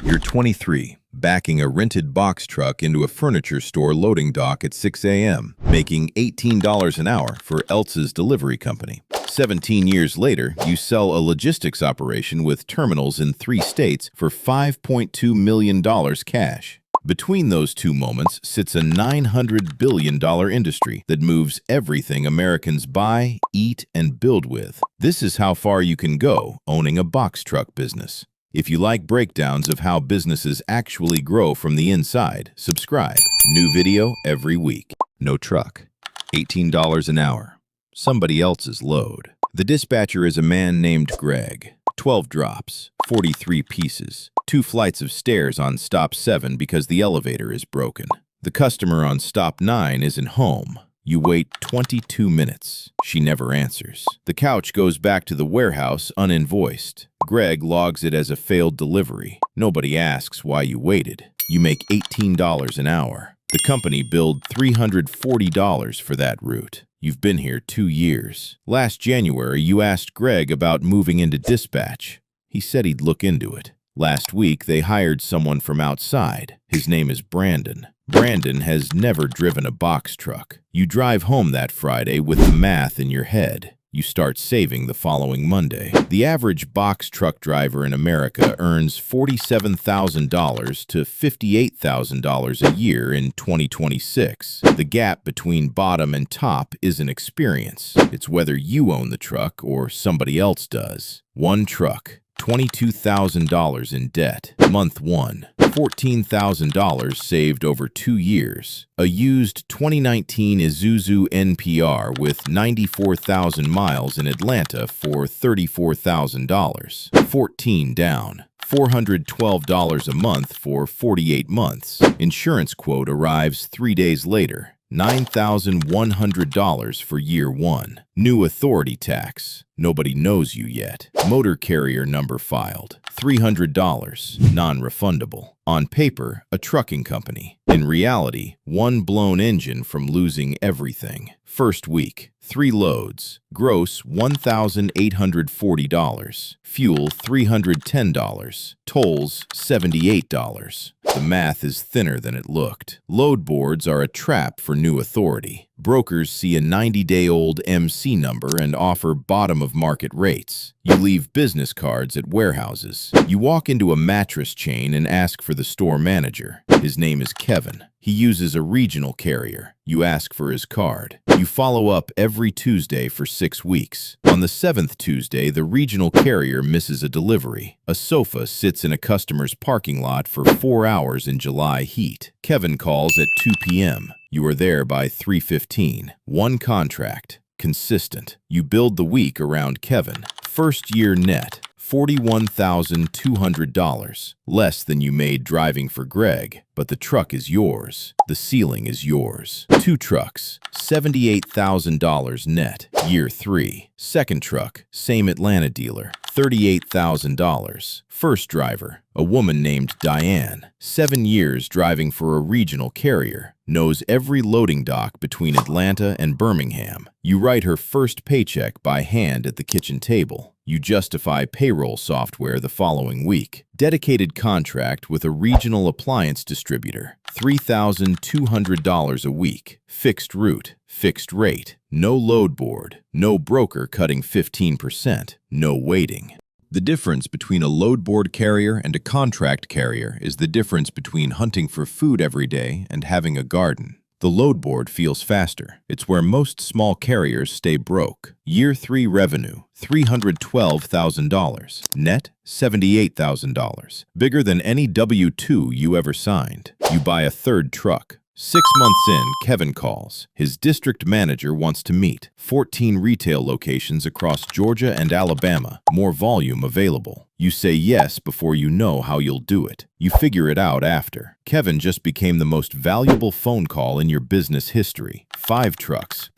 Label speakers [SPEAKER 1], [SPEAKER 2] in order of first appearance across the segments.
[SPEAKER 1] You're 23, backing a rented box truck into a furniture store loading dock at 6 a.m., making $18 an hour for Elsa's delivery company. 17 years later, you sell a logistics operation with terminals in 3 states for $5.2 million cash. Between those two moments sits a $900 billion industry that moves everything Americans buy, eat, and build with. This is how far you can go owning a box truck business. If you like breakdowns of how businesses actually grow from the inside, subscribe. New video every week. No truck. $18 an hour. Somebody else's load. The dispatcher is a man named Greg. 12 drops, 43 pieces, 2 flights of stairs on stop 7 because the elevator is broken. The customer on stop 9 isn't home. You wait 22 minutes. She never answers. The couch goes back to the warehouse uninvoiced. Greg logs it as a failed delivery. Nobody asks why you waited. You make $18 an hour. The company billed $340 for that route. You've been here 2 years. Last January, you asked Greg about moving into dispatch. He said he'd look into it. Last week, they hired someone from outside. His name is Brandon. Brandon has never driven a box truck. You drive home that Friday with the math in your head. You start saving the following Monday. The average box truck driver in America earns $47,000 to $58,000 a year in 2026. The gap between bottom and top isn't experience. It's whether you own the truck or somebody else does. One truck. $22,000 in debt. Month 1. $14,000 saved over 2 years. A used 2019 Isuzu NPR with 94,000 miles in Atlanta for $34,000. 14 down. $412 a month for 48 months. Insurance quote arrives 3 days later. $9,100 for year 1. New authority tax. Nobody knows you yet. Motor carrier number filed. $300. Non-refundable. On paper, a trucking company. In reality, one blown engine from losing everything. First week, 3 loads. Gross $1,840. Fuel $310. Tolls $78. The math is thinner than it looked. Load boards are a trap for new authority. Brokers see a 90-day-old MC number and offer bottom-of-market rates. You leave business cards at warehouses. You walk into a mattress chain and ask for the store manager. His name is Kevin. He uses a regional carrier. You ask for his card. You follow up every Tuesday for 6 weeks. On the 7th Tuesday, the regional carrier misses a delivery. A sofa sits in a customer's parking lot for 4 hours in July heat. Kevin calls at 2 p.m. You are there by 3:15. One contract. Consistent. You build the week around Kevin. First year net. $41,200. Less than you made driving for Greg, but the truck is yours. The ceiling is yours. 2 trucks. $78,000 net. Year 3. Second truck. Same Atlanta dealer. $38,000. First driver. A woman named Diane. 7 years driving for a regional carrier. Knows every loading dock between Atlanta and Birmingham. You write her first paycheck by hand at the kitchen table. You justify payroll software the following week. Dedicated contract with a regional appliance distributor. $3,200 a week. Fixed route. Fixed rate. No load board. No broker cutting 15%. No waiting. The difference between a load board carrier and a contract carrier is the difference between hunting for food every day and having a garden. The load board feels faster. It's where most small carriers stay broke. Year 3 revenue, $312,000. Net, $78,000. Bigger than any W-2 you ever signed. You buy a 3rd truck. 6 months in, Kevin calls. His district manager wants to meet. 14 retail locations across Georgia and Alabama. More volume available. You say yes before you know how you'll do it. You figure it out after. Kevin just became the most valuable phone call in your business history. 5 trucks.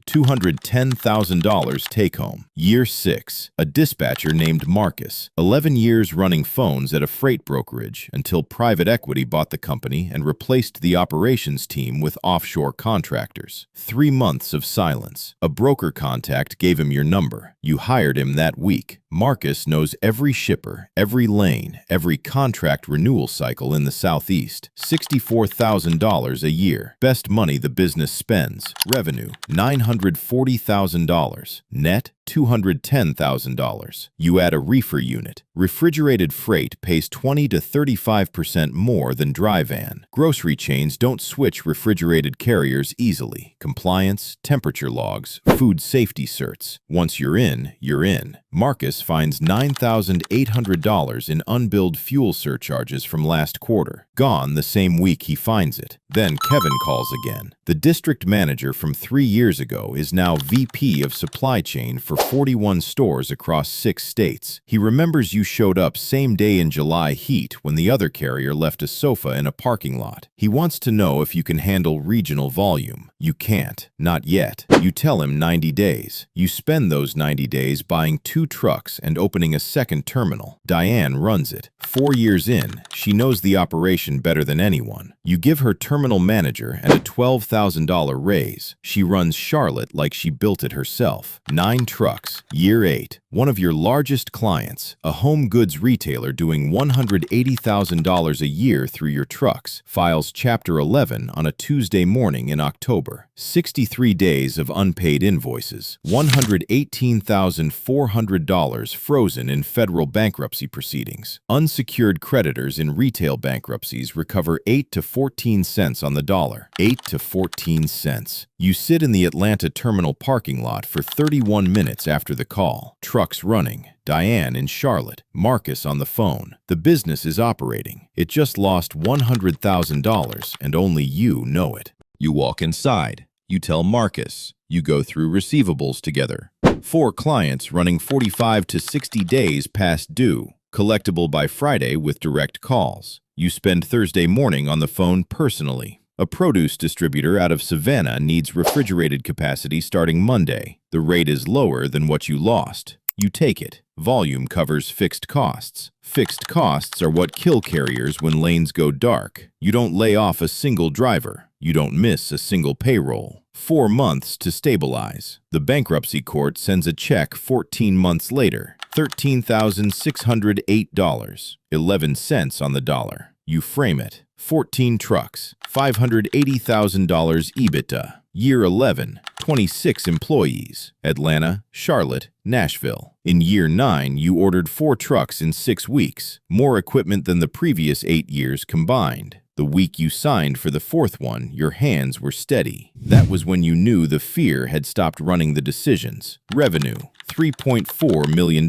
[SPEAKER 1] $210,000 take home. Year 6. A dispatcher named Marcus. 11 years running phones at a freight brokerage until private equity bought the company and replaced the operations team with offshore contractors. 3 months of silence. A broker contact gave him your number. You hired him that week. Marcus knows every shipper, every lane, every contract renewal cycle in the Southeast. $64,000 a year. Best money the business spends. Revenue, $940,000. Net, $210,000. You add a reefer unit. Refrigerated freight pays 20 to 35% more than dry van. Grocery chains don't switch refrigerated carriers easily. Compliance, temperature logs, food safety certs. Once you're in, you're in. Marcus finds $9,800 in unbilled fuel surcharges from last quarter. Gone the same week he finds it. Then Kevin calls again. The district manager from 3 years ago is now VP of supply chain for 41 stores across 6 states. He remembers you showed up same day in July heat when the other carrier left a sofa in a parking lot. He wants to know if you can handle regional volume. You can't. Not yet. You tell him 90 days. You spend those 90 days buying 2 trucks and opening a second terminal. Diane runs it. 4 years in, she knows the operation better than anyone. You give her terminal manager and a $12,000 raise. She runs Charlotte like she built it herself. 9 trucks. Year 8. One of your largest clients, a home goods retailer doing $180,000 a year through your trucks, files Chapter 11 on a Tuesday morning in October. 63 days of unpaid invoices. $118,400 frozen in federal bankruptcy proceedings. Unsecured creditors in retail bankruptcies recover 8 to 14 cents on the dollar. 8 to 14 cents. You sit in the Atlanta terminal parking lot for 31 minutes after the call. Trucks running. Diane in Charlotte. Marcus on the phone. The business is operating. It just lost $100,000 and only you know it. You walk inside. You tell Marcus. You go through receivables together. 4 clients running 45 to 60 days past due. Collectible by Friday with direct calls. You spend Thursday morning on the phone personally. A produce distributor out of Savannah needs refrigerated capacity starting Monday. The rate is lower than what you lost. You take it. Volume covers fixed costs. Fixed costs are what kill carriers when lanes go dark. You don't lay off a single driver. You don't miss a single payroll. 4 months to stabilize. The bankruptcy court sends a check 14 months later. $13,608. 11 cents on the dollar. You frame it. 14 trucks. $580,000 EBITDA. Year 11. 26 employees. Atlanta, Charlotte, Nashville. In year 9, you ordered 4 trucks in 6 weeks. More equipment than the previous 8 years combined. The week you signed for the 4th one, your hands were steady. That was when you knew the fear had stopped running the decisions. Revenue, $3.4 million.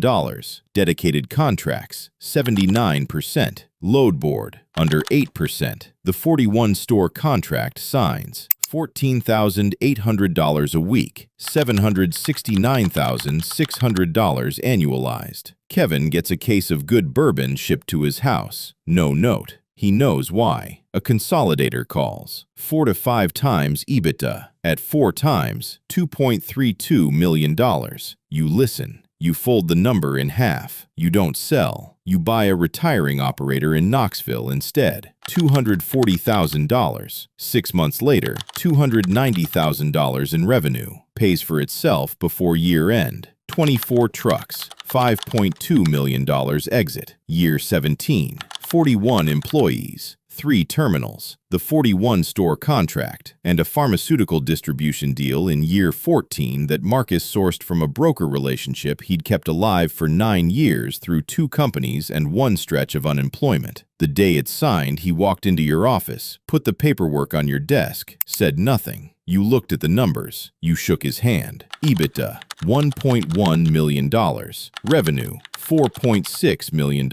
[SPEAKER 1] Dedicated contracts, 79%. Load board, under 8%. The 41-store contract signs. $14,800 a week, $769,600 annualized. Kevin gets a case of good bourbon shipped to his house. No note. He knows why. A consolidator calls. 4 to 5 times EBITDA. At 4 times, $2.32 million. You listen. You fold the number in half. You don't sell. You buy a retiring operator in Knoxville instead. $240,000. 6 months later, $290,000 in revenue. Pays for itself before year end. 24 trucks. $5.2 million exit. Year 17. 41 employees. 3 terminals, the 41-store contract, and a pharmaceutical distribution deal in year 14 that Marcus sourced from a broker relationship he'd kept alive for 9 years through 2 companies and 1 stretch of unemployment. The day it signed, he walked into your office, put the paperwork on your desk, said nothing. You looked at the numbers. You shook his hand. EBITDA, $1.1 million. Revenue, $4.6 million.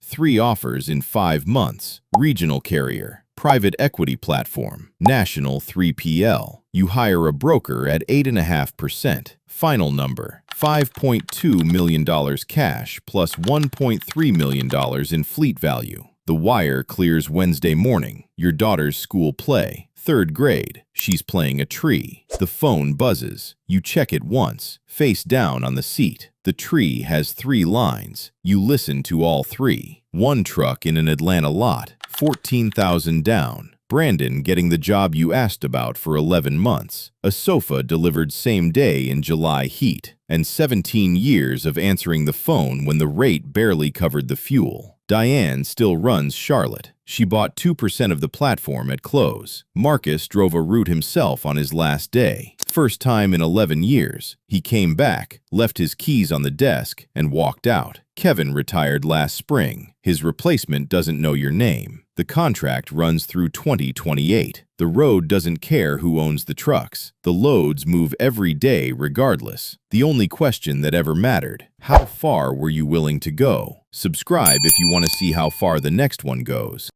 [SPEAKER 1] 3 offers in 5 months. Regional carrier. Private equity platform. National 3PL. You hire a broker at 8.5%. Final number, $5.2 million cash plus $1.3 million in fleet value. The wire clears Wednesday morning. Your daughter's school play. 3rd grade. She's playing a tree. The phone buzzes. You check it once, face down on the seat. The tree has 3 lines. You listen to all 3. 1 truck in an Atlanta lot. 14,000 down. Brandon getting the job you asked about for 11 months. A sofa delivered same day in July heat. And 17 years of answering the phone when the rate barely covered the fuel. Diane still runs Charlotte. She bought 2% of the platform at close. Marcus drove a route himself on his last day. First time in 11 years. He came back, left his keys on the desk, and walked out. Kevin retired last spring. His replacement doesn't know your name. The contract runs through 2028. The road doesn't care who owns the trucks. The loads move every day regardless. The only question that ever mattered: how far were you willing to go? Subscribe if you want to see how far the next one goes.